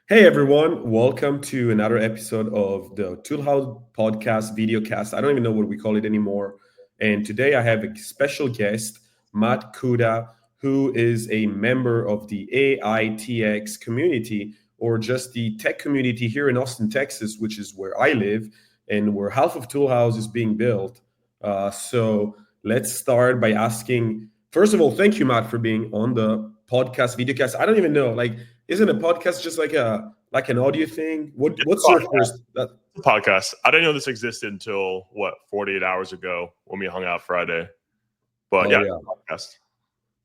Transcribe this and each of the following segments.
Hey everyone, welcome to another episode of the Toolhouse podcast videocast. I don't even know what we call it anymore. And today I have a special guest, Matt Kuda, who is a member of the AITX community or just the tech community here in Austin, Texas, which is where I live and where half of Toolhouse is being built. So let's start by asking, first of all, thank you, Matt, for being on the podcast videocast. I don't even know, like, isn't a podcast just like an audio thing? What's your first? Podcast. I didn't know this existed until 48 hours ago when we hung out Friday. But Oh yeah, yeah. podcast.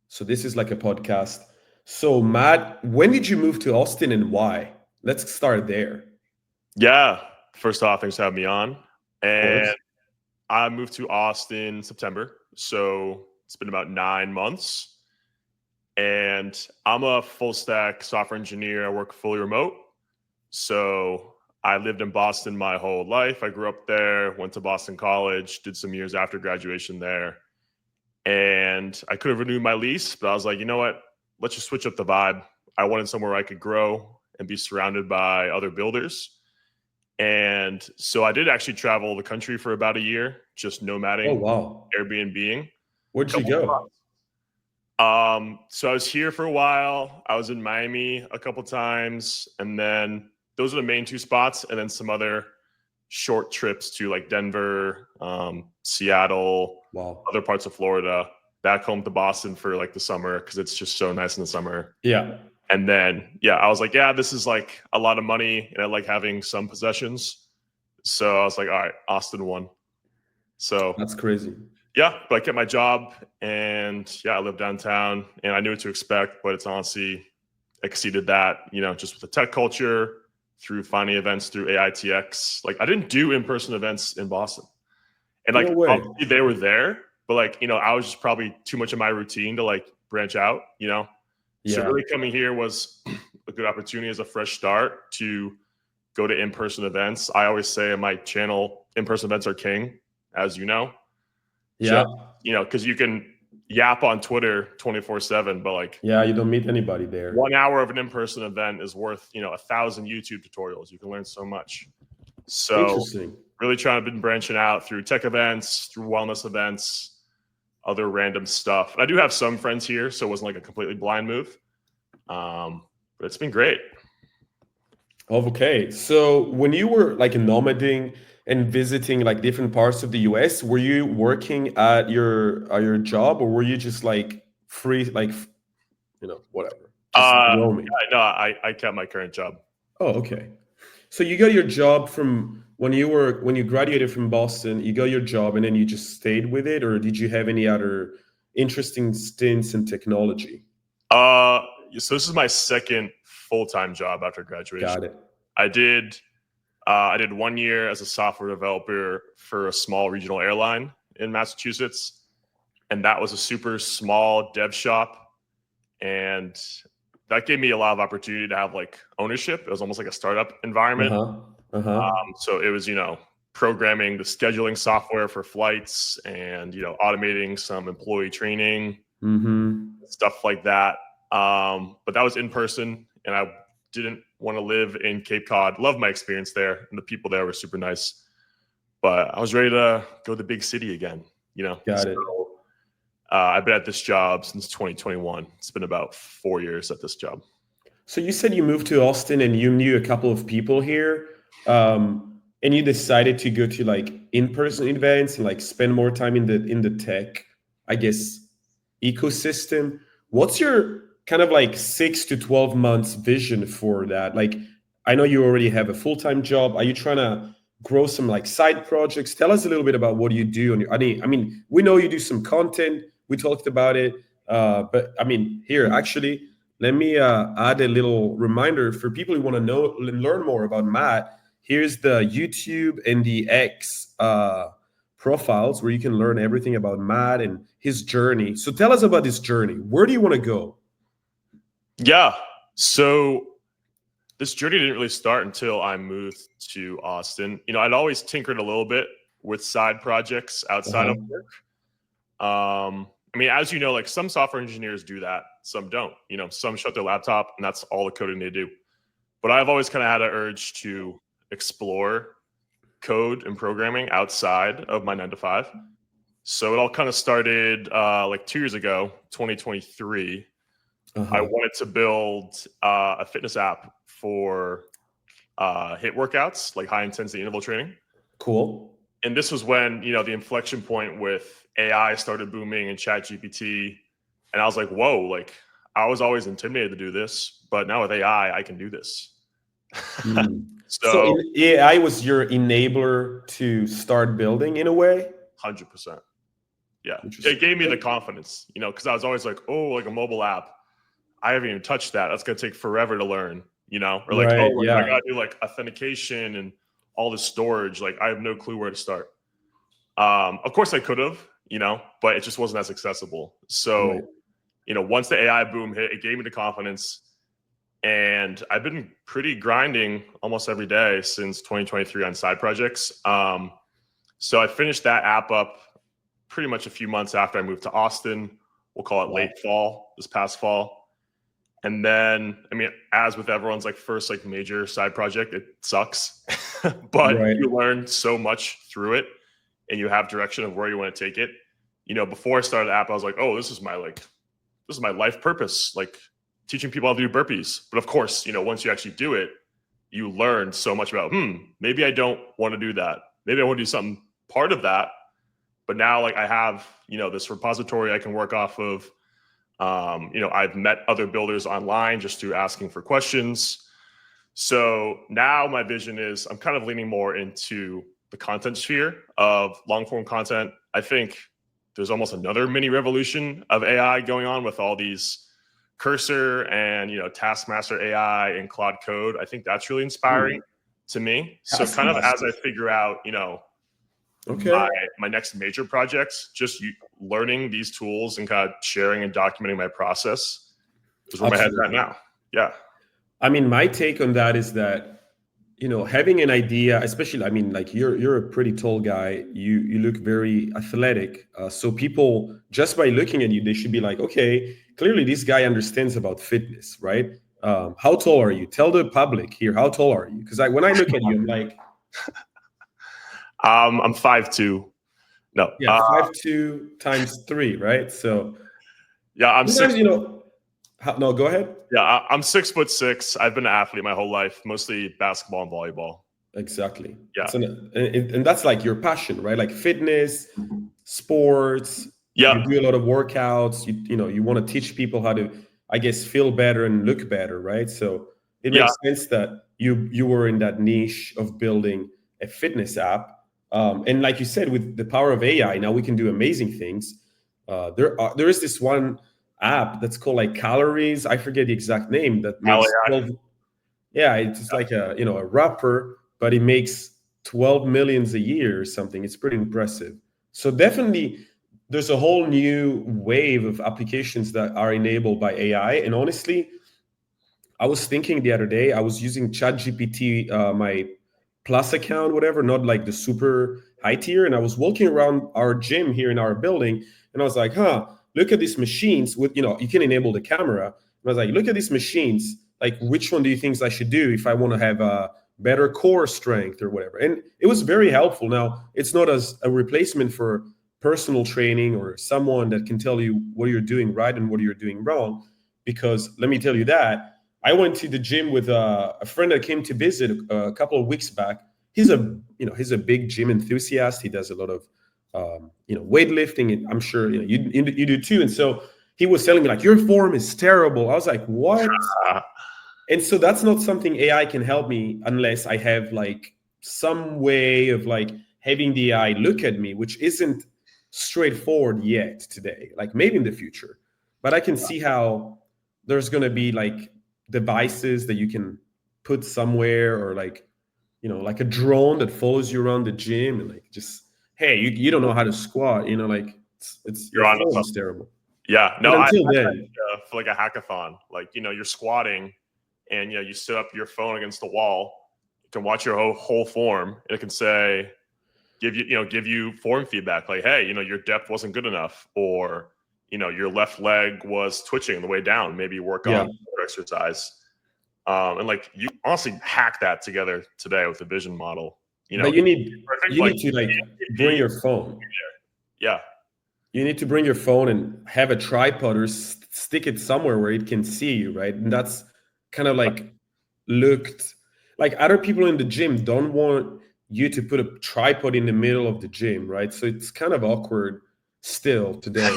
So this is like a podcast. So Matt, when did you move to Austin and why? Let's start there. Yeah. First off, thanks for having me on. Of And course. I moved to Austin in September. So it's been about 9 months. And I'm a full stack software engineer. I work fully remote. So I lived in Boston my whole life. I grew up there, went to Boston College, did some years after graduation there. And I could have renewed my lease, but I was like, you know what? Let's just switch up the vibe. I wanted somewhere I could grow and be surrounded by other builders. And so I did actually travel the country for about a year, just Oh nomading, wow. Airbnb-ing. Where'd you Couple go? So I was here for a while. I was in Miami a couple times, and then those are the main two spots, and then some other short trips to like Denver, Seattle, Wow. other parts of Florida, back home to Boston for like the summer because it's just so nice in the summer. Yeah. And then, yeah, I was like, yeah, this is like a lot of money, and I like having some possessions. So I was like, all right, Austin won. So That's crazy. yeah, but I kept my job, and yeah, I live downtown, and I knew what to expect, but it's honestly exceeded that, just with the tech culture, through finding events through AITX. Like I didn't do in-person events in Boston. And No like way. obviously they were there, but like, I was just probably too much of my routine to like branch out. So Yeah. really coming here was a good opportunity as a fresh start to go to in-person events. I always say on my channel, in-person events are king, as you know. Yeah. Just, because you can yap on Twitter 24/7, but like Yeah. You don't meet anybody there. 1 hour of an in-person event is worth, 1,000 YouTube tutorials. You can learn so much. So Interesting. really trying to be branching out through tech events, through wellness events, other random stuff. And I do have some friends here, so it wasn't like a completely blind move. But it's been great. Okay. So when you were like nomading and visiting like different parts of the US, were you working at your job or were you just like free like whatever, just roaming? Yeah, no, I kept my current job. Oh, okay. So you got your job from when you graduated from Boston, you got your job and then you just stayed with it, or did you have any other interesting stints in technology? So this is my second full-time job after graduation. Got it. I did I did 1 year as a software developer for a small regional airline in Massachusetts, and that was a super small dev shop, and that gave me a lot of opportunity to have like ownership. It was almost like a startup environment. Uh-huh. Uh-huh. So it was, programming the scheduling software for flights and, automating some employee training, Mm-hmm. stuff like that. But that was in person, and I didn't want to live in Cape Cod. Loved my experience there, and the people there were super nice. But I was ready to go to the big city again. Got it. So, I've been at this job since 2021. It's been about 4 years at this job. So you said you moved to Austin and you knew a couple of people here, and you decided to go to like in-person events and like spend more time in the tech, I guess, ecosystem. What's your kind of like 6 to 12 months vision for that? Like, I know you already have a full-time job. Are you trying to grow some like side projects? Tell us a little bit about what you do. I mean, we know you do some content. We talked about it, but I mean, here actually let me add a little reminder for people who want to know and learn more about Matt. Here's the YouTube and the X profiles where you can learn everything about Matt and his journey. So tell us about this journey. Where do you want to go? Yeah. So this journey didn't really start until I moved to Austin. I'd always tinkered a little bit with side projects outside Uh-huh. of work. I mean, as you know, like some software engineers do that, some don't. Some shut their laptop and that's all the coding they do. but I've always kind of had an urge to explore code and programming outside of my 9 to 5. So it all kind of started like 2 years ago, 2023. I wanted to build a fitness app for HIIT workouts, like high intensity interval training. Cool. And this was when, the inflection point with AI started booming and Chat GPT. And I was like, whoa, like I was always intimidated to do this, but now with AI, I can do this. So AI was your enabler to start building in a way? 100%. Yeah. It gave me the confidence, because I was always like, oh, like a mobile app. I haven't even touched that. That's going to take forever to learn, or like, I got to do like authentication and all the storage. Like I have no clue where to start. Of course I could have, but it just wasn't as accessible. So, once the AI boom hit, it gave me the confidence. And I've been pretty grinding almost every day since 2023 on side projects. So I finished that app up pretty much a few months after I moved to Austin. We'll call it late fall, this past fall. And then, as with everyone's like first like major side project, it sucks, but you learn so much through it and you have direction of where you want to take it. Before I started the app, I was like, oh, this is my life purpose, like teaching people how to do burpees. But of course, once you actually do it, you learn so much about, maybe I don't want to do that. Maybe I want to do something part of that. But now like I have, this repository I can work off of. I've met other builders online just through asking for questions. So now my vision is I'm kind of leaning more into the content sphere of long form content. I think there's almost another mini revolution of AI going on with all these Cursor and, Taskmaster AI and Claude Code. I think that's really inspiring to me. So kind of as I figure out, my next major projects, just learning these tools and kind of sharing and documenting my process is where my head's at now. Yeah. My take on that is that, having an idea, especially, like you're a pretty tall guy. You look very athletic. So people, just by looking at you, they should be like, okay, clearly this guy understands about fitness, right? How tall are you? Tell the public here, how tall are you? Because when I look at you, I'm like, I'm 5'2". No. Yeah, 5'2" times 3, right? So yeah, I'm 6. No, go ahead. Yeah, I'm 6'6". I've been an athlete my whole life, mostly basketball and volleyball. Exactly. Yeah. And that's like your passion, right? Like fitness, sports. Yeah. You do a lot of workouts. You want to teach people how to, I guess, feel better and look better, right? So it makes sense that you were in that niche of building a fitness app. And like you said, with the power of AI, now we can do amazing things. There is this one app that's called like Calories. I forget the exact name that makes 12. Yeah, it's like a rapper, but it makes 12 millions a year or something. It's pretty impressive. So definitely there's a whole new wave of applications that are enabled by AI. And honestly, I was thinking the other day, I was using ChatGPT, my plus account, whatever, not like the super high tier. And I was walking around our gym here in our building, and I was like, look at these machines with, you can enable the camera. And I was like, look at these machines. Like, which one do you think I should do if I want to have a better core strength or whatever? And it was very helpful. Now, it's not as a replacement for personal training or someone that can tell you what you're doing right and what you're doing wrong. Because let me tell you that I went to the gym with a friend that came to visit a couple of weeks back. He's a big gym enthusiast. He does a lot of weightlifting, and I'm sure you do too. And so he was telling me like, your form is terrible. I was like, what? And so that's not something AI can help me unless I have like some way of like having the AI look at me, which isn't straightforward yet today. Like maybe in the future, but I can see how there's going to be like devices that you can put somewhere, or like like a drone that follows you around the gym and like just, hey, you don't know how to squat, like it's your form is terrible. Yeah, no, but until then, for like a hackathon, like you're squatting and you sit up your phone against the wall, you can watch your whole form, and it can say, give you form feedback, like, hey, your depth wasn't good enough, or your left leg was twitching on the way down, maybe work on exercise. And like you honestly hack that together today with the vision model. You know, But perfect. you Like need to like bring MVP, your phone. yeah, You need to bring your phone and have a tripod or stick it somewhere where it can see you, right? And that's kind of like looked like other people in the gym don't want you to put a tripod in the middle of the gym, right? So it's kind of awkward still today,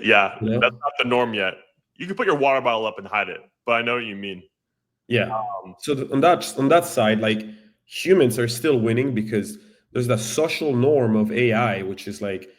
yeah. you That's know? not the norm yet. You can put your water bottle up and hide it, but I know what you mean. Yeah. Um, So on that side, like humans are still winning because there's that social norm of AI, which is like,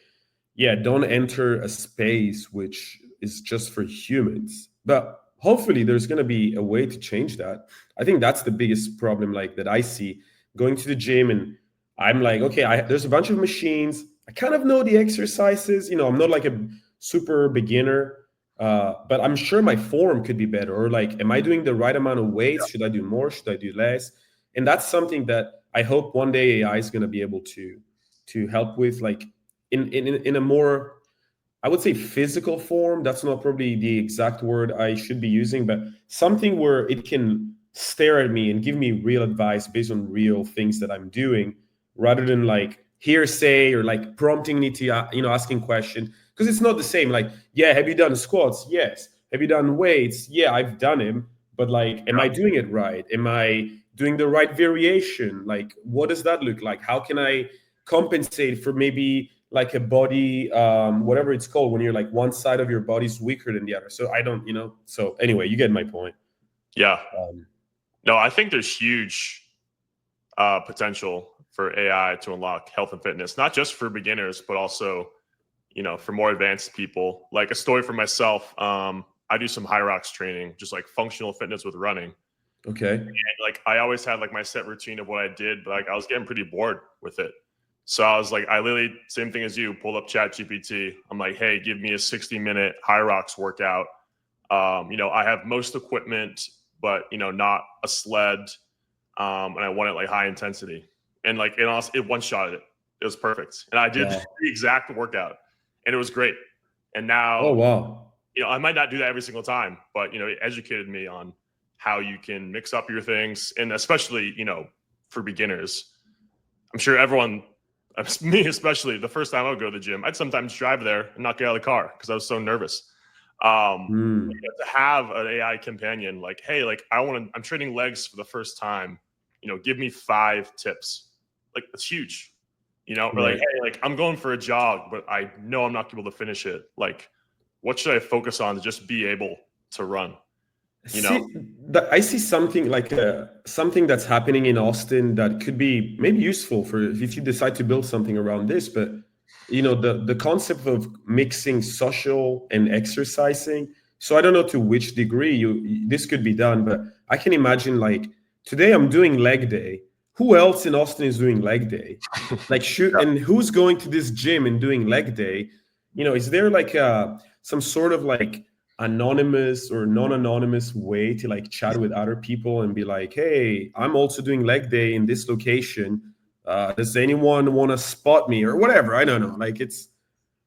yeah, don't enter a space which is just for humans. But hopefully there's going to be a way to change that. I think that's the biggest problem like that I see going to the gym, and I'm like, okay, there's a bunch of machines. I kind of know the exercises, I'm not like a super beginner, but I'm sure my form could be better. Or like, am I doing the right amount of weights? Should I do more? Should I do less? And that's something that I hope one day AI is going to be able to help with, like in a more, I would say, physical form. That's not probably the exact word I should be using, but something where it can stare at me and give me real advice based on real things that I'm doing, rather than like hearsay or like prompting me to, asking questions. Because it's not the same. Like, yeah, have you done squats? Yes. Have you done weights? Yeah, I've done them. But like, am I doing it right? Am I doing the right variation? Like, what does that look like? How can I compensate for maybe like a body, whatever it's called, when you're like one side of your body's weaker than the other? So I don't, so anyway, you get my point. yeah. um, No, I think there's huge potential for AI to unlock health and fitness, not just for beginners, but also, for more advanced people. Like a story for myself, I do some high rocks training, just like functional fitness with running. okay. And like I always had like my set routine of what I did, but like I was getting pretty bored with it. So I was like, I literally, same thing as you, pulled up Chat GPT. I'm like, hey, give me a 60-minute high rocks workout. I have most equipment, but not a sled. And I want it like high intensity. And like it one shot it. It was perfect. And I did Wow. the exact workout and it was great. And Oh, now, wow. I might not do that every single time, but it educated me on how you can mix up your things, and especially for beginners. I'm sure everyone, me especially, the first time I would go to the gym, I'd sometimes drive there and not get out of the car because I was so nervous. Hmm. To have an AI companion, like, hey, like I'm training legs for the first time, give me 5 tips. Like that's huge. Or like, Right. hey, like I'm going for a jog, but I know I'm not able to finish it. Like, what should I focus on to just be able to run? See, I see something like something that's happening in Austin that could be maybe useful for if you decide to build something around this. But the concept of mixing social and exercising. So I don't know to which degree this could be done, but I can imagine like today I'm doing leg day. Who else in Austin is doing leg day? Like shoot, and who's going to this gym and doing leg day? Is there like some sort of like anonymous or non-anonymous way to like chat with other people and be like, hey, I'm also doing leg day in this location, does anyone want to spot me or whatever? I don't know, like it's,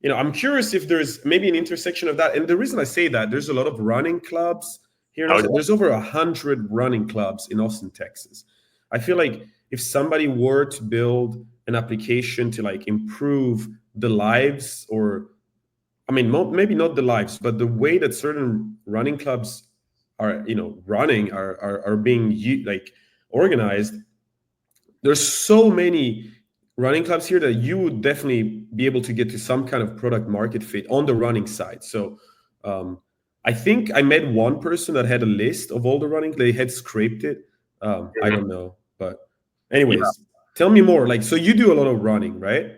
I'm curious if there's maybe an intersection of that. And the reason I say that, there's a lot of running clubs here in Oh, Austin. There's over 100 running clubs in Austin, Texas. I feel like if somebody were to build an application to like improve the lives, or I mean, maybe not the lives, but the way that certain running clubs are, running are being like organized. There's so many running clubs here that you would definitely be able to get to some kind of product market fit on the running side. So, um, I think I met one person that had a list of all the running. They had scraped it. I yeah. don't know, but Yeah. anyways, tell me more. Like, so you do a lot of running, right?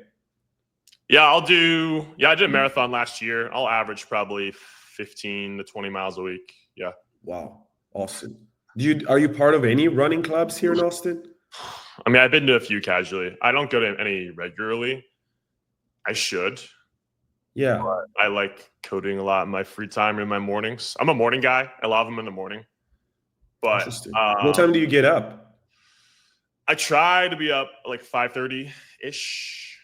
Yeah, I did a marathon last year. I'll average probably 15 to 20 miles a week. Yeah. Wow, awesome. Are you part of any running clubs here in Austin? I mean, I've been to a few casually. I don't go to any regularly. I should. Yeah, I like coding a lot in my free time in my mornings. I'm a morning guy. I love them in the morning. But interesting. What time do you get up? I try to be up like 5:30 ish.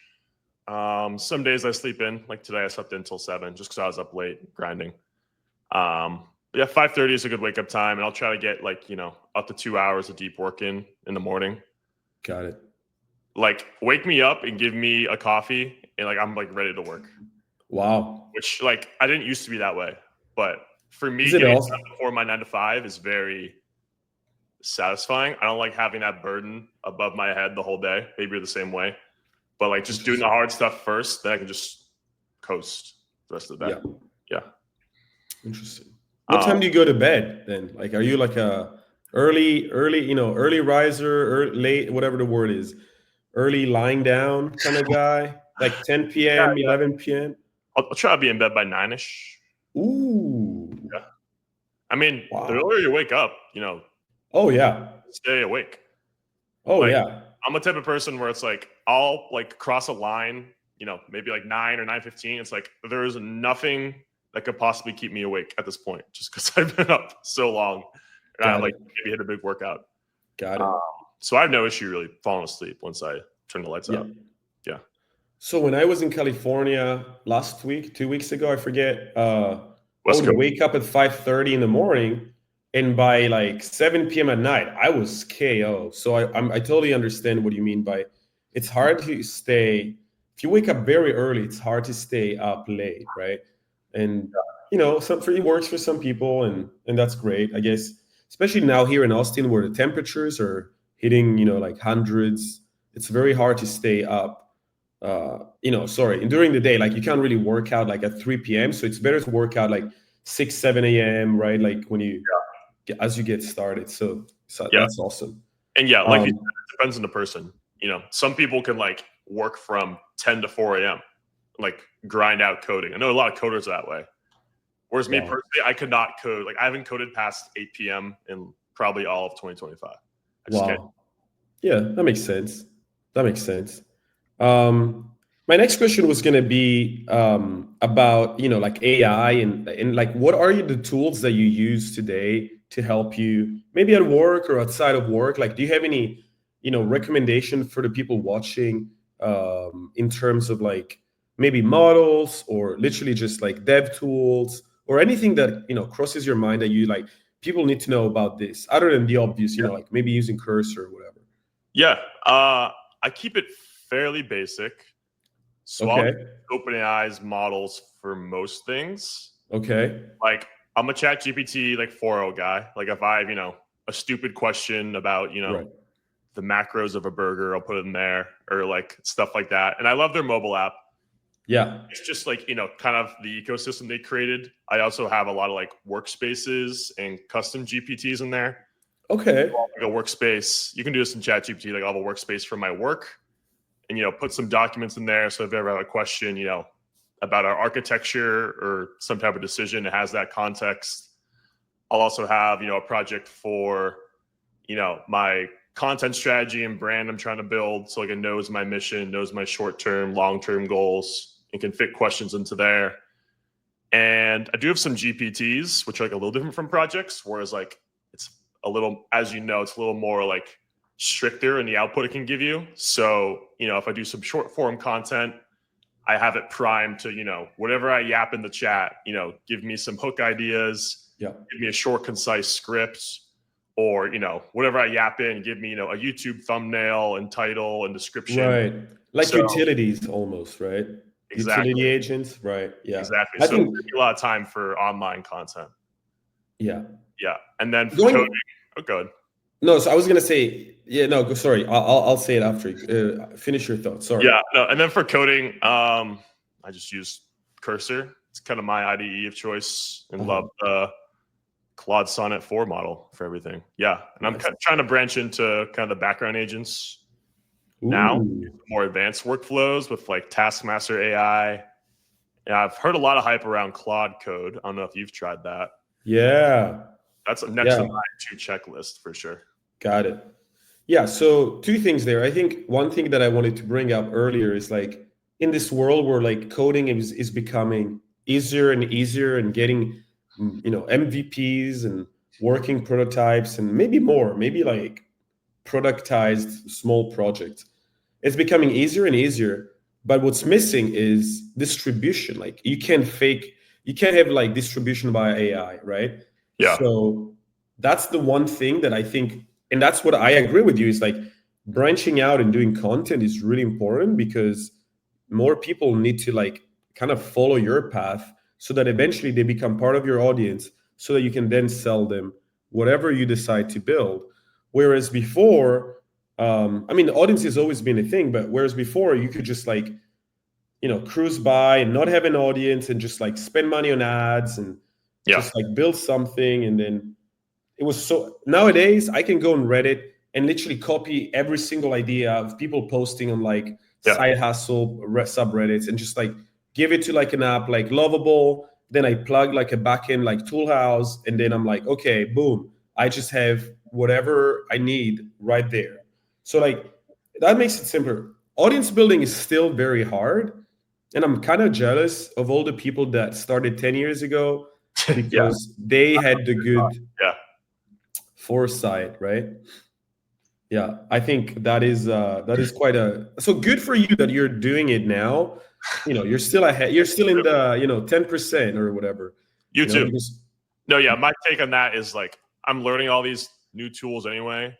Some days I sleep in. Like today, I slept in until 7 just because I was up late grinding. Um, Yeah, 5:30 is a good wake up time, and I'll try to get like up to 2 hours of deep work in the morning. Got it. Like wake me up and give me a coffee, and like I'm like ready to work. Wow. Which like I didn't used to be that way, but for me, Is it getting it also? done before my 9 to 5 is very satisfying. I don't like having that burden above my head the whole day. Maybe you're the same way, but like just doing the Interesting. hard stuff first, then I can just coast the rest of the day. Yeah. Yeah. Interesting. What time do you go to bed then? Like, are you like a early riser, or late, whatever the word is, early lying down kind of guy? Like 10 Yeah, p.m., yeah. 11 p.m.? I'll try to be in bed by 9ish. Ooh. Yeah. I mean, the Wow. earlier you wake up, Oh yeah. stay awake. Oh Like yeah. I'm a type of person where it's like I'll like cross a line, maybe like 9 or 9:15. It's like there's nothing that could possibly keep me awake at this point, just because I've been up so long and I Got like it. maybe hit a big workout. Got it. So I have no issue really falling asleep once I turn the lights Yeah. out. Yeah. So when I was in California last week, 2 weeks ago, I forget, I West would Coast. wake up at 5:30 in the morning, and by like 7 p.m. at night, I was KO. So I totally understand what you mean by it's hard to stay. If you wake up very early, it's hard to stay up late, right? And some it works for some people, and that's great, I guess. Especially now here in Austin, where the temperatures are hitting, like hundreds. It's very hard to stay up sorry, and during the day, like you can't really work out like at 3 p.m. So it's better to work out like 6, 7 a.m., right? Like when you as you get started. So Yeah. that's awesome. And yeah, like you said, Um, it depends on the person. Some people can like work from 10 to 4 a.m., like grind out coding. I know a lot of coders are that way. Whereas me wow. personally, I could not code. Like I haven't coded past 8 p.m. in probably all of 2025. I just can't. Wow. Yeah, that makes sense. That makes sense. My next question was going to be about like AI and like what are the tools that you use today to help you maybe at work or outside of work? Like, do you have any recommendation for the people watching in terms of like maybe models or literally just like dev tools or anything that crosses your mind that you like people need to know about this other than the obvious, like maybe using Cursor or whatever. Yeah. I keep it fairly basic. So I'll use Okay. OpenAI's models for most things. Okay. Like I'm a chat GPT like 4.0 guy. Like if I have, a stupid question about, Right. the macros of a burger, I'll put it in there or like stuff like that. And I love their mobile app. Yeah. It's just like, kind of the ecosystem they created. I also have a lot of like workspaces and custom GPTs in there. Okay. Like a workspace. You can do this in chat GPT. Like I'll have a workspace for my work and, put some documents in there. So if you ever have a question, about our architecture or some type of decision, it has that context. I'll also have, a project for, my content strategy and brand I'm trying to build. So like it knows my mission, knows my short-term, long-term goals, and can fit questions into there. And I do have some GPTs, which are like a little different from projects, whereas like it's a little, as it's a little more like stricter in the output it can give you. So, if I do some short form content, I have it primed to, whatever I yap in the chat, give me some hook ideas, Yeah. give me a short, concise script, or, whatever I yap in, give me, a YouTube thumbnail and title and description. Right. Like So utilities almost, right? exactly, Utility agents, right? Yeah. exactly. I So think a lot of time for online content. yeah. Yeah. And then for coding, Going oh, good. no, so I was gonna say, yeah, no, sorry. I'll say it after. Finish your thought. Sorry. Yeah. No, and then for coding, I just use Cursor. It's kind of my IDE of choice and Uh-huh. love the Claude Sonnet 4 model for everything. Yeah. And I'm Nice. kind of trying to branch into kind of the background agents now, Ooh. more advanced workflows with like Taskmaster AI. Yeah, I've heard a lot of hype around Claude Code. I don't know if you've tried that. Yeah. That's next Yeah. on my to checklist for sure. Got it. Yeah, so two things there. I think one thing that I wanted to bring up earlier is like in this world where like coding is becoming easier and easier and getting MVPs and working prototypes and maybe more, maybe like productized small projects. It's becoming easier and easier, but what's missing is distribution. Like you can't have like distribution by AI, right? Yeah. So that's the one thing that I think, and that's what I agree with you, is like branching out and doing content is really important because more people need to like kind of follow your path so that eventually they become part of your audience so that you can then sell them whatever you decide to build. Whereas before, I mean, the audience has always been a thing, but whereas before you could just like, cruise by and not have an audience and just like spend money on ads and Yeah. just like build something. And then it was so nowadays I can go on Reddit and literally copy every single idea of people posting on like Yeah. side hustle subreddits and just like give it to like an app like Lovable. Then I plug like a backend like Toolhouse, and then I'm like, okay, boom, I just have whatever I need right there. So like that makes it simpler. Audience building is still very hard, and I'm kind of jealous of all the people that started 10 years ago Yeah. because they had the good Yeah. foresight, right? Yeah, I think that is quite a so good for you that you're doing it now. You're still ahead. You're still in the 10% or whatever. You too. Because No, yeah. My take on that is like I'm learning all these new tools anyway,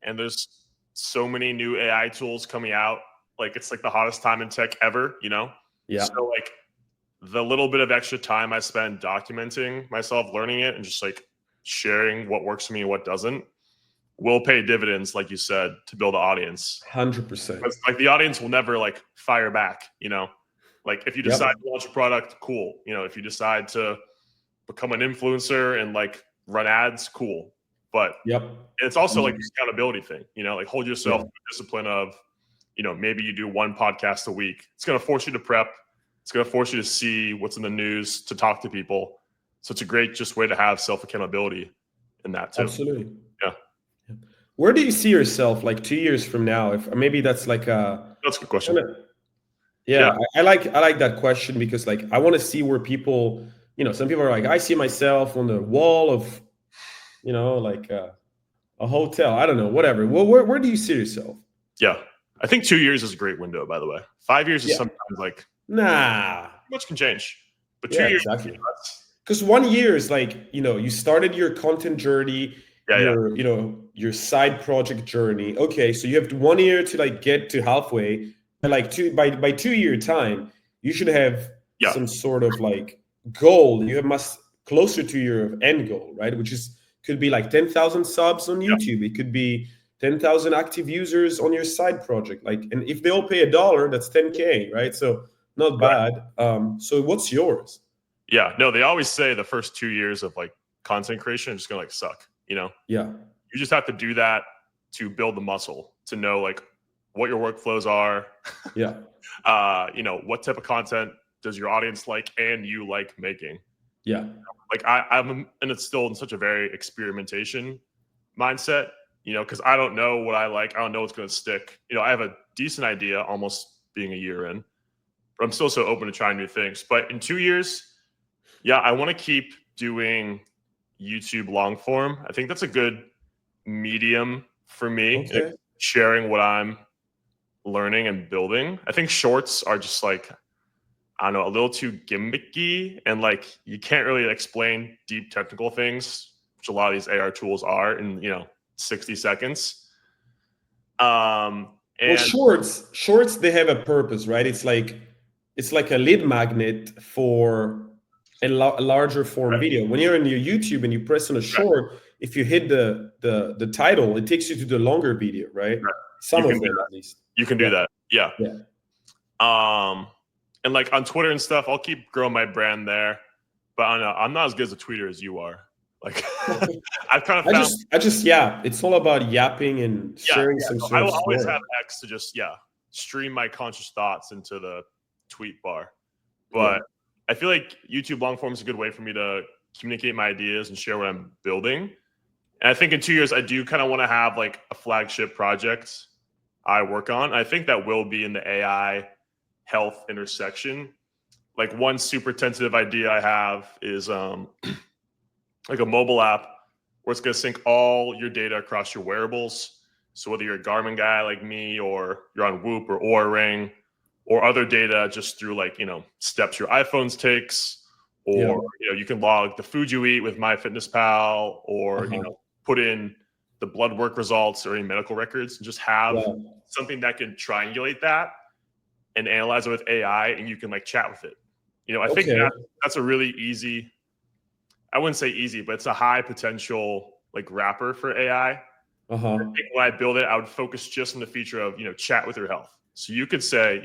and there's so many new AI tools coming out. Like it's like the hottest time in tech ever, you know? yeah, So like the little bit of extra time I spend documenting myself learning it and just like sharing what works for me and what doesn't will pay dividends, like you said, to build an audience. 100%. Because like the audience will never like fire back, you know? Like if you decide Yep, to launch a product, cool. You know, if you decide to become an influencer and like run ads, cool. But yep, it's also like 100%. this accountability thing, you know, like hold yourself Yeah, to the discipline of, maybe you do one podcast a week. It's going to force you to prep. It's going to force you to see what's in the news, to talk to people. So it's a great just way to have self accountability in that too. absolutely. Yeah, Where do you see yourself like 2 years from now? If maybe that's like a that's a good question. kinda- Yeah, yeah, I like that question because like I want to see where people, some people are like, I see myself on the wall of, like a hotel. I don't know, whatever. Well, where do you see yourself? yeah. I think 2 years is a great window. By the way, 5 years is Yeah. sometimes like Nah. much can change, but Yeah, 2 years, exactly. that's, Because 1 year is like, you started your content journey, yeah, yeah, your side project journey. Okay, so you have 1 year to like get to halfway. But like by 2 year time, you should have yeah, some sort of like goal. You have must closer to your end goal, right? Which is could be like 10,000 subs on yeah, YouTube. It could be 10,000 active users on your side project. Like, and if they all pay $1, that's 10K, right? So not right. bad. So what's yours? Yeah. No, they always say the first 2 years of like content creation are just gonna like suck. You know, Yeah. you just have to do that to build the muscle to know like what your workflows are. Yeah. What type of content does your audience like and you like making. Yeah. Like I'm and it's still in such a very experimentation mindset, because I don't know what I like. I don't know what's going to stick. I have a decent idea almost being a year in, but I'm still so open to trying new things. But in 2 years, yeah, I want to keep doing YouTube long form. I think that's a good medium for me, Okay. sharing what I'm learning and building. I think shorts are just like, I don't know, a little too gimmicky and like you can't really explain deep technical things, which a lot of these AR tools are in, 60 seconds. Well, And shorts, they have a purpose, right? It's like a lead magnet for a larger form right, video. When you're on your YouTube and you press on a right, short, if you hit the title, it takes you to the longer video, right? right. You Some can of do them that. at least. You can do Yeah. that. Yeah. Yeah. And like on Twitter and stuff, I'll keep growing my brand there. But I don't know, I'm not as good as a tweeter as you are. Like I've kind of I found, just I just yeah, it's all about yapping and yeah, sharing yeah. some So I sort of will always story. have X to just, yeah, stream my conscious thoughts into the tweet bar. Yeah. But I feel like YouTube long form is a good way for me to communicate my ideas and share what I'm building. And I think in 2 years, I do kind of want to have like a flagship project I work on. I think that will be in the AI health intersection. Like one super tentative idea I have is like a mobile app where it's going to sync all your data across your wearables. So whether you're a Garmin guy like me, or you're on Whoop or Oura Ring, or other data just through like steps your iPhones takes, Yeah. or you can log the food you eat with MyFitnessPal, or Uh-huh. put in the blood work results or any medical records, and just have Yeah. something that can triangulate that and analyze it with AI, and you can like chat with it. I think Okay. that's a really easy. I wouldn't say easy, but it's a high potential like wrapper for AI. I Uh-huh. think when I build it, I would focus just on the feature of chat with your health. So you could say,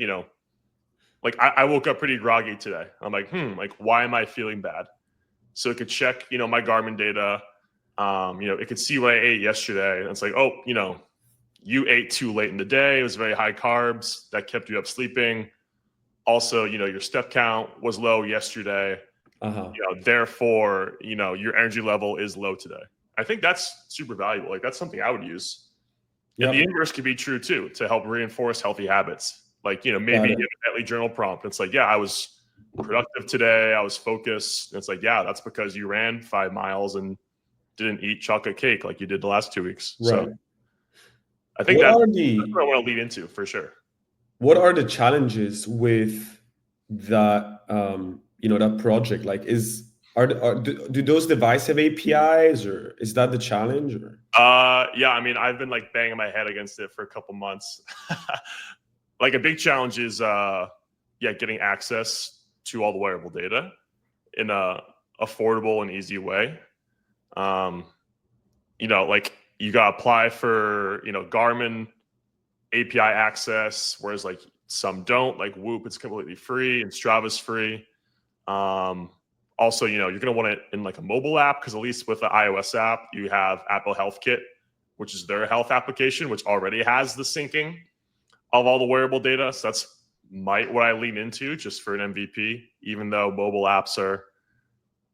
like I woke up pretty groggy today. I'm like, like why am I feeling bad? So it could check, my Garmin data. It could see what I ate yesterday, and it's like, oh, you ate too late in the day. It was very high carbs that kept you up sleeping. Also, your step count was low yesterday. Uh-huh. Therefore, your energy level is low today. I think that's super valuable. Like that's something I would use. And the Yep. inverse could be true too, to help reinforce healthy habits. Like, maybe Got you it. have a nightly journal prompt. It's like, yeah, I was productive today. I was focused. And it's like, yeah, that's because you ran 5 miles and didn't eat chocolate cake like you did the last 2 weeks. So Right. I think What that's are what I the want to lead into for sure. what are the challenges with that that project? Like do those devices have APIs, or is that the challenge, or Yeah, I mean, I've been like banging my head against it for a couple months. Like a big challenge is yeah, getting access to all the wearable data in a affordable and easy way. Um, like you got to apply for, Garmin API access, whereas like some don't, like Whoop, it's completely free and Strava's free. Um, Also, you're going to want it in like a mobile app, because at least with the iOS app, you have Apple Health Kit, which is their health application, which already has the syncing of all the wearable data. So that's might what I lean into just for an MVP, even though mobile apps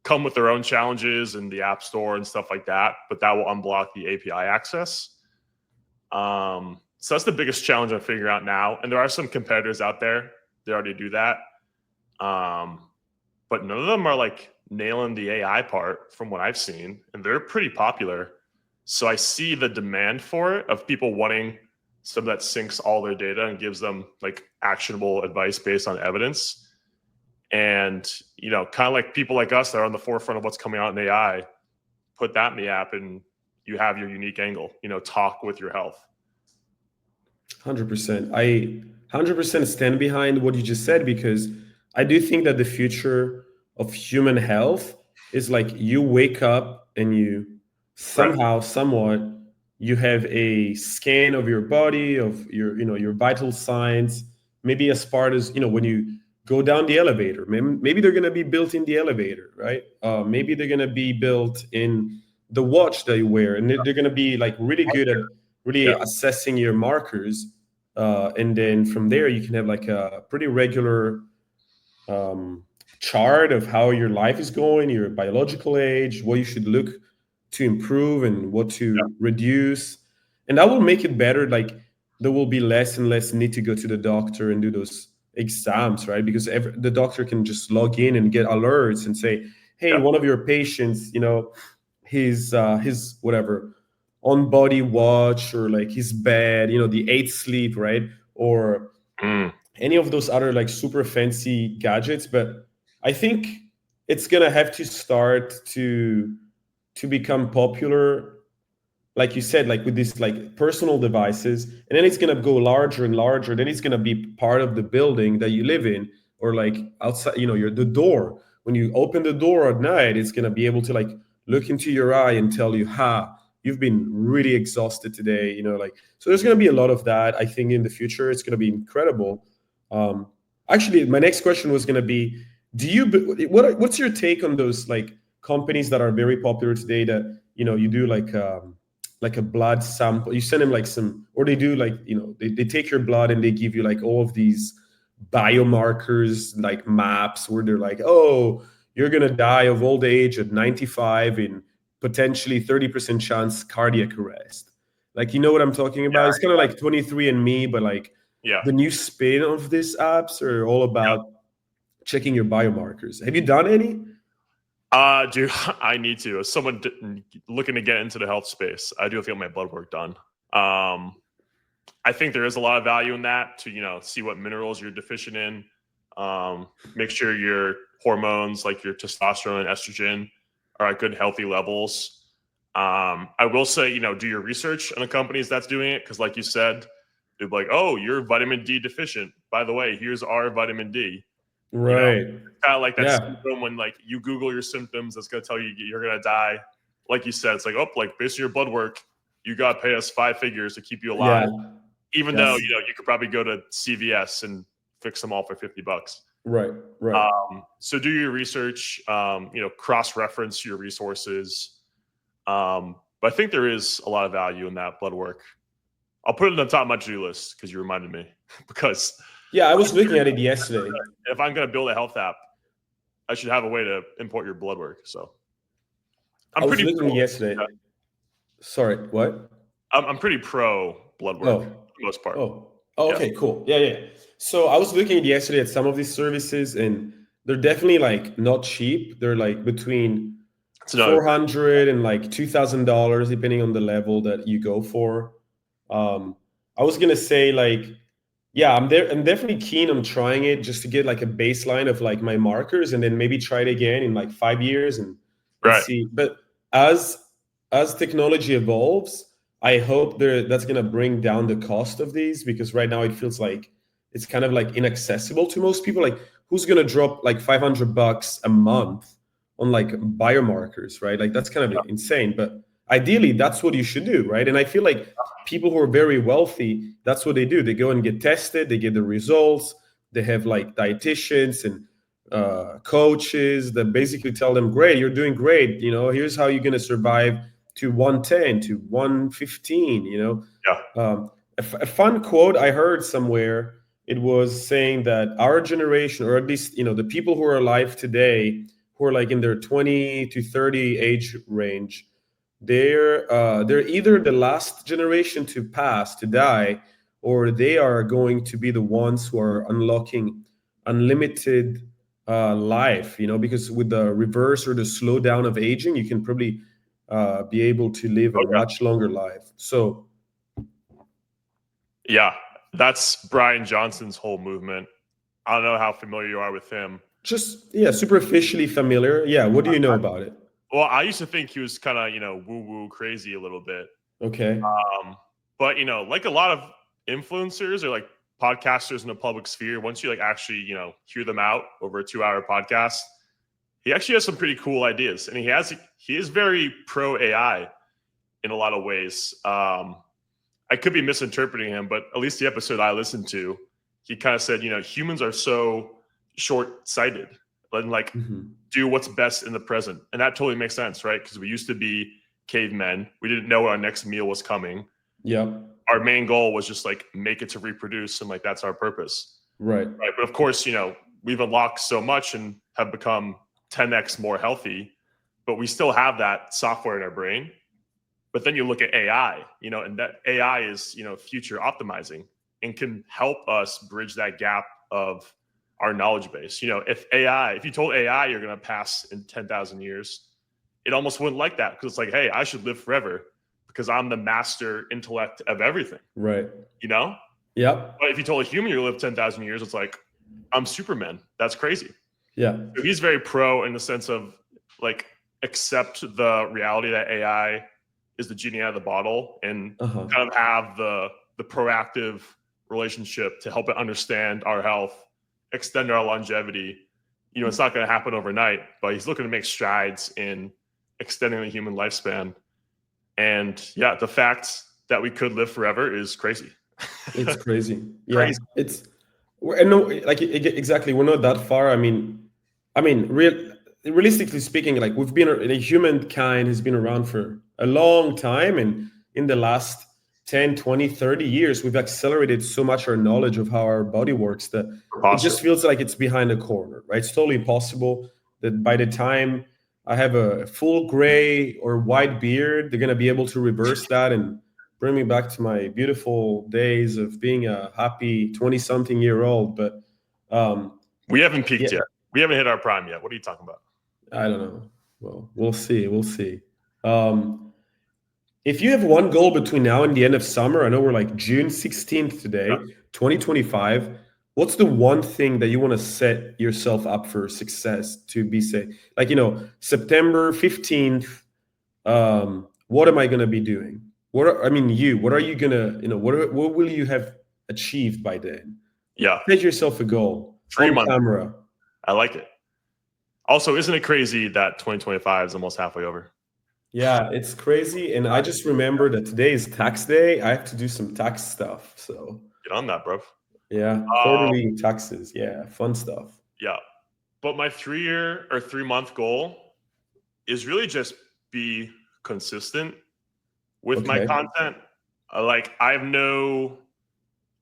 come with their own challenges in the App Store and stuff like that. But that will unblock the API access. So that's the biggest challenge I'm figuring out now. And there are some competitors out there that already do that. But none of them are like nailing the AI part from what I've seen. And they're pretty popular. So I see the demand for it, of people wanting some that syncs all their data and gives them like actionable advice based on evidence. And, kind of like people like us that are on the forefront of what's coming out in AI, put that in the app and you have your unique angle, talk with your health. 100%? I 100% stand behind what you just said, because I do think that the future of human health is like you wake up and you Right. somehow, somewhat, you have a scan of your body, of your vital signs, maybe as part as, when you go down the elevator. Maybe they're going to be built in the elevator, right? Maybe they're going to be built in the watch that you wear, and they're going to be like really good at really Yeah. assessing your markers, and then from there you can have like a pretty regular um, chart of how your life is going, your biological age, what you should look to improve and what Yeah. to reduce, and that will make it better. Like there will be less and less need to go to the doctor and do those exams, right? Because the doctor can just log in and get alerts and say, hey, Yeah. one of your patients, his whatever on body watch, or like his bed, the 8 sleep, right? Or Mm. any of those other like super fancy gadgets. But I think it's gonna have to start to become popular, like you said, like with these like personal devices, and then it's going to go larger and larger. Then it's going to be part of the building that you live in, or like outside, your the door. When you open the door at night, it's going to be able to like look into your eye and tell you, ha, you've been really exhausted today, like. So there's going to be a lot of that. I think in the future it's going to be incredible. um Actually, my next question was going to be, do you what's your take on those like companies that are very popular today, that you do like a blood sample, you send them like some, or they do like, they take your blood and they give you like all of these biomarkers, like maps, where they're like, oh, you're gonna die of old age at 95 in potentially 30% chance cardiac arrest. Like, you know what I'm talking about? It's kind of like 23andMe, but like Yeah. the new spin of these apps are all Yeah. about checking your biomarkers. Have you done any? Dude, I need to. As someone looking to get into the health space, I do feel my blood work done. I think there is a lot of value in that, to see what minerals you're deficient in, Make sure your hormones, like your testosterone and estrogen, are at good, healthy levels. I will say, do your research on the companies that's doing it, because, like you said, they're like, "Oh, you're vitamin D deficient. By the way, here's our vitamin D." You know, Right. kind of like that Yeah. symptom when like you Google your symptoms, that's gonna tell you you're gonna die. Like you said, it's like, oh, like based on your blood work, you got to pay us 5 figures to keep you alive. Yeah. Even though Yes. you could probably go to CVS and fix them all for $50. Right. Right. So do your research. Cross-reference your resources. But I think there is a lot of value in that blood work. I'll put it on the top of my to-do list because you reminded me. Because Yeah, I was looking at it yesterday. if I'm going to build a health app, I should have a way to import your blood work. So I was looking yesterday. Sorry, what? I'm pretty pro blood work for the most part. Okay, cool. Yeah. So I was looking yesterday at some of these services, and they're definitely like not cheap. They're like between $400 and like $2,000, depending on the level that you go for. I was gonna say like, yeah, I'm there. I'm definitely keen on trying it just to get like a baseline of like my markers, and then maybe try it again in like 5 years and see. But as technology evolves, I hope that's gonna bring down the cost of these, because right now it feels like it's kind of like inaccessible to most people. Like, who's gonna drop like $500 a month on like biomarkers, right? Like, that's kind of insane. But ideally, that's what you should do, right? And I feel like people who are very wealthy, that's what they do. They go and get tested, they get the results. They have like dietitians and coaches that basically tell them, great, you're doing great. Here's how you're going to survive to 110, to 115, a fun quote I heard somewhere, it was saying that our generation, or at least, the people who are alive today, who are like in their 20 to 30 age range, they're either the last generation to pass, to die, or they are going to be the ones who are unlocking unlimited life, because with the reverse or the slowdown of aging, you can probably be able to live a much longer life. So yeah, that's Brian Johnson's whole movement. I don't know how familiar you are with him. Just, superficially familiar. Yeah, what do you know about it? Well, I used to think he was kind of, woo-woo crazy a little bit. Okay. But, like a lot of influencers or like podcasters in the public sphere, once you like actually, hear them out over a 2-hour podcast, he actually has some pretty cool ideas. And he is very pro AI in a lot of ways. I could be misinterpreting him, but at least the episode I listened to, he kind of said, humans are so short-sighted and like do what's best in the present. And that totally makes sense, right? Because we used to be cavemen. We didn't know our next meal was coming. Yeah. Our main goal was just like make it to reproduce, and like that's our purpose. Right. But of course, we've unlocked so much and have become 10x more healthy, but we still have that software in our brain. But then you look at AI, and that AI is, future optimizing and can help us bridge that gap of our knowledge base. If you told AI you're going to pass in 10,000 years, it almost wouldn't like that, because it's like, hey, I should live forever because I'm the master intellect of everything. Right. Yeah. But if you told a human you live 10,000 years, it's like, I'm Superman. That's crazy. Yeah. So he's very pro in the sense of like, accept the reality that AI is the genie out of the bottle, and kind of have the proactive relationship to help it understand our health, extend our longevity. It's not going to happen overnight, but he's looking to make strides in extending the human lifespan. And yeah, the fact that we could live forever is crazy. It's crazy. Yeah, exactly. We're not that far. I mean, realistically speaking, like humankind has been around for a long time, and in the last 10, 20, 30 years, we've accelerated so much our knowledge of how our body works that it just feels like it's behind a corner, right? It's totally possible that by the time I have a full gray or white beard, they're going to be able to reverse that and bring me back to my beautiful days of being a happy 20-something-year-old. But we haven't peaked yet. We haven't hit our prime yet. What are you talking about? I don't know. Well, we'll see. If you have one goal between now and the end of summer, I know we're like June 16th today, 2025. what's the one thing that you want to set yourself up for success to be say, like, September 15th, what am I going to be doing? What are you going to, what will you have achieved by then? Yeah, Set yourself a goal three on months. camera. I like it. Also, isn't it crazy that 2025 is almost halfway over? Yeah, it's crazy. And I just remember that today is tax day. I have to do some tax stuff. So, Get on that, bro. yeah, Um, quarterly taxes. Yeah, fun stuff. yeah, but my 3 year or 3 month goal is really just be consistent with my Okay. content. Like I have no,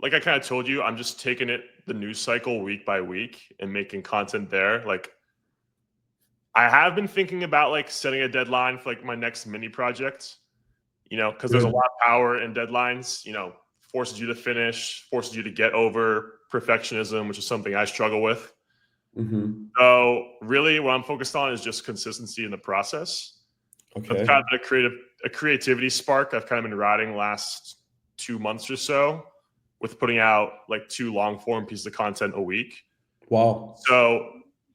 like I kind of told you, I'm just taking it the news cycle week by week and making content there. Like I have been thinking about like setting a deadline for like my next mini project, because there's a Good. lot of power in deadlines, forces you to finish, forces you to get over perfectionism, which is something I struggle with. Hmm. So really what I'm focused on is just consistency in the process. That's Okay. kind of a creativity spark I've kind of been riding last 2 months or so with putting out like 2 long form pieces of content a week. Wow. So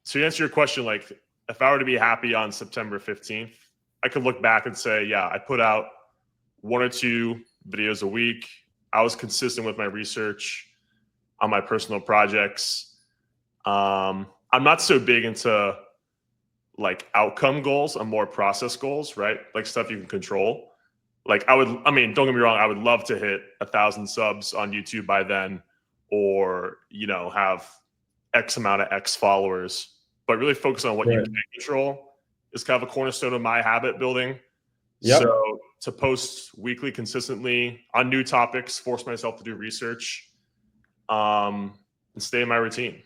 to answer your question, like if I were to be happy on September 15th, I could look back and say, yeah, I put out 1 or 2 videos a week. I was consistent with my research on my personal projects. I'm not so big into like outcome goals. I'm more process goals, right? Like stuff you can control. Like don't get me wrong, I would love to hit 1,000 subs on YouTube by then, or have X amount of X followers, but really focus on what you Right. can control is kind of a cornerstone of my habit building. So Yep. to post weekly consistently on new topics, force myself to do research, and stay in my routine.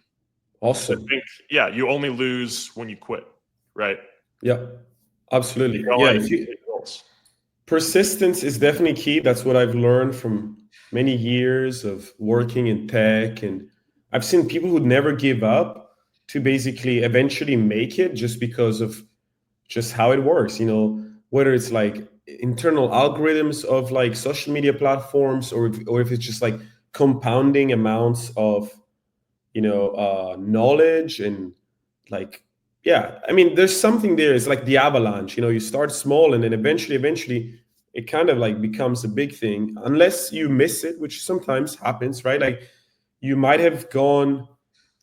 I Awesome. think, yeah, you only lose when you quit, right? Yeah. Absolutely. You're Yeah. going If to you hit goals. Persistence is definitely key. That's what I've learned from many years of working in tech. And I've seen people who never give up to basically eventually make it just because of just how it works, whether it's like internal algorithms of like social media platforms, or if it's just like compounding amounts of knowledge and like, yeah, I mean, there's something there. It's like the avalanche. You start small and then eventually it kind of like becomes a big thing, unless you miss it, which sometimes happens, right? Like you might have gone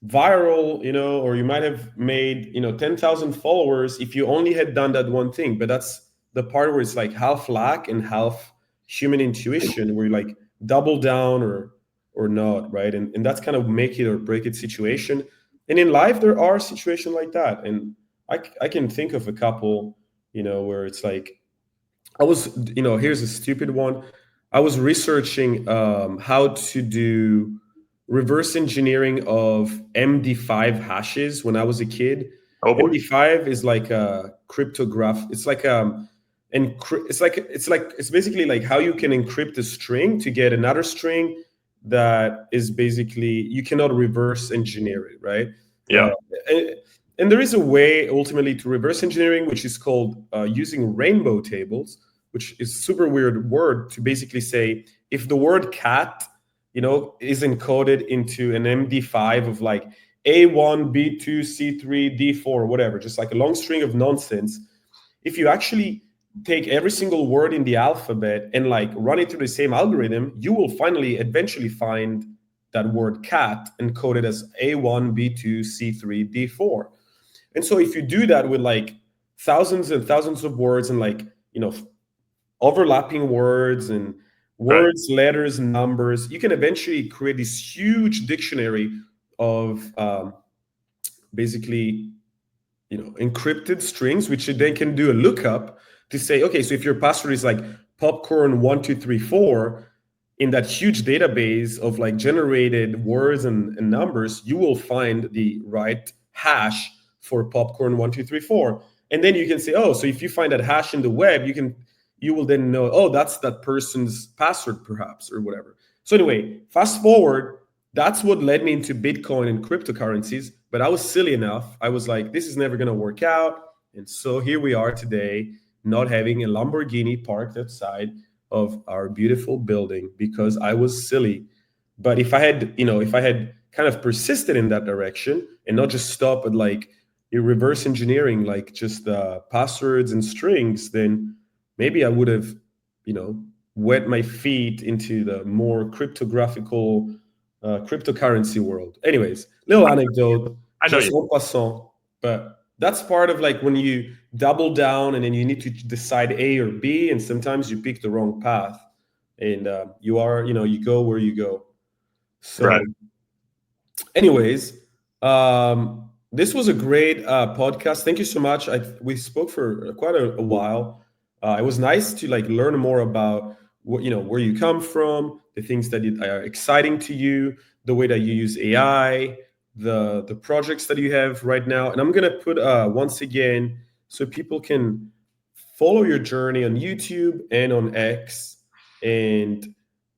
viral, or you might have made 10,000 followers if you only had done that one thing. But that's the part where it's like half luck and half human intuition, where you like double down or not, right? And that's kind of make it or break it situation. And in life there are situations like that, and I can think of a couple, where it's like I was, here's a stupid one. I was researching how to do reverse engineering of MD5 hashes when I was a kid. Oh boy. MD5 is like a cryptograph. It's like it's basically like how you can encrypt a string to get another string that is basically you cannot reverse engineer it, right? Uh, Yeah. and, and there is a way ultimately to reverse engineering, which is called using rainbow tables, which is super weird word to basically say if the word cat, is encoded into an MD5 of like A1, B2, C3, D4, whatever, just like a long string of nonsense. If you actually take every single word in the alphabet and like run it through the same algorithm, you will finally eventually find that word cat encoded as A1, B2, C3, D4. And so if you do that with like thousands and thousands of words and like, overlapping words and Right. words, letters, numbers, you can eventually create this huge dictionary of basically, encrypted strings, which you then can do a lookup to say, okay, so if your password is like popcorn1234, in that huge database of like generated words and numbers, you will find the right hash for popcorn1234. And then you can say, oh, so if you find that hash in the web, you will then know, oh, that's that person's password perhaps, or whatever. So anyway, fast forward, that's what led me into Bitcoin and cryptocurrencies. But I was silly enough. I was like, this is never going to work out. And so here we are today, not having a Lamborghini parked outside of our beautiful building because I was silly. But if I had kind of persisted in that direction and not just stop at like you reverse engineering like just passwords and strings, then maybe I would have, you know, wet my feet into the more cryptographical cryptocurrency world. Anyways, little anecdote, I know just you. en passant. But that's part of like when you double down and then you need to decide A or B, and sometimes you pick the wrong path, and you are, you know, you go where you go. Right. So anyways, this was a great podcast. Thank you so much. We spoke for quite a while. It was nice to like learn more about what, you know, where you come from, the things that are exciting to you, the way that you use AI, the projects that you have right now. And I'm gonna put once again so people can follow your journey on YouTube and on X. And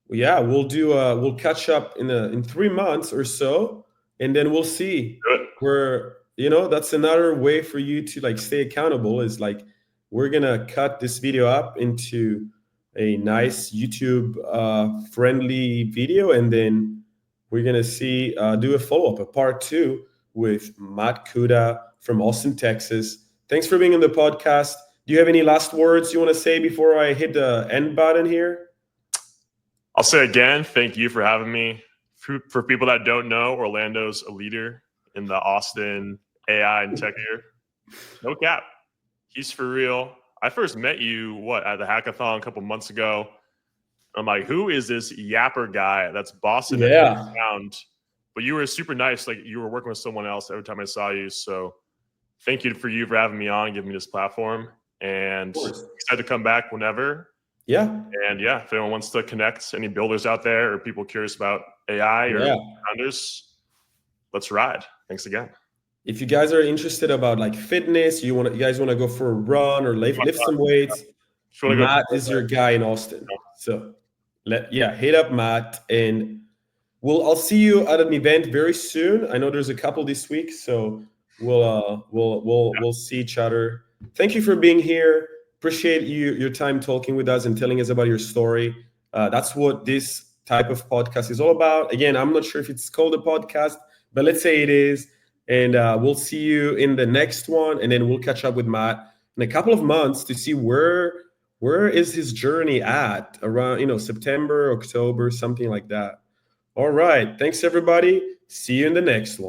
yeah, we'll catch up in 3 months or so, and then we'll see Good. where, you know, that's another way for you to like stay accountable is like we're gonna cut this video up into a nice YouTube friendly video, and then we're gonna see do a follow-up, a part two with Matt Kuda from Austin, Texas. Thanks for being on the podcast. Do you have any last words you want to say before I hit the end button here? I'll say again, thank you for having me. For people that don't know, Orlando's a leader in the Austin AI and tech here. No cap. He's for real. I first met you, at the hackathon a couple months ago. I'm like, who is this yapper guy that's bossing everything Yeah. around? But you were super nice. Like you were working with someone else every time I saw you. So thank you for having me on, giving me this platform. And excited to come back whenever. Yeah. And yeah, if anyone wants to connect, any builders out there or people curious about AI or founders, let's ride. Thanks again. If you guys are interested about like fitness, you guys want to go for a run or lift some weights, Matt is your guy in Austin. So hit up Matt, and I'll see you at an event very soon. I know there's a couple this week, so we'll see each other. Thank you for being here. Appreciate your time talking with us and telling us about your story. That's what this type of podcast is all about. Again, I'm not sure if it's called a podcast, but let's say it is. And we'll see you in the next one, and then we'll catch up with Matt in a couple of months to see where is his journey at around, you know, September, October, something like that. All right. Thanks, everybody. See you in the next one.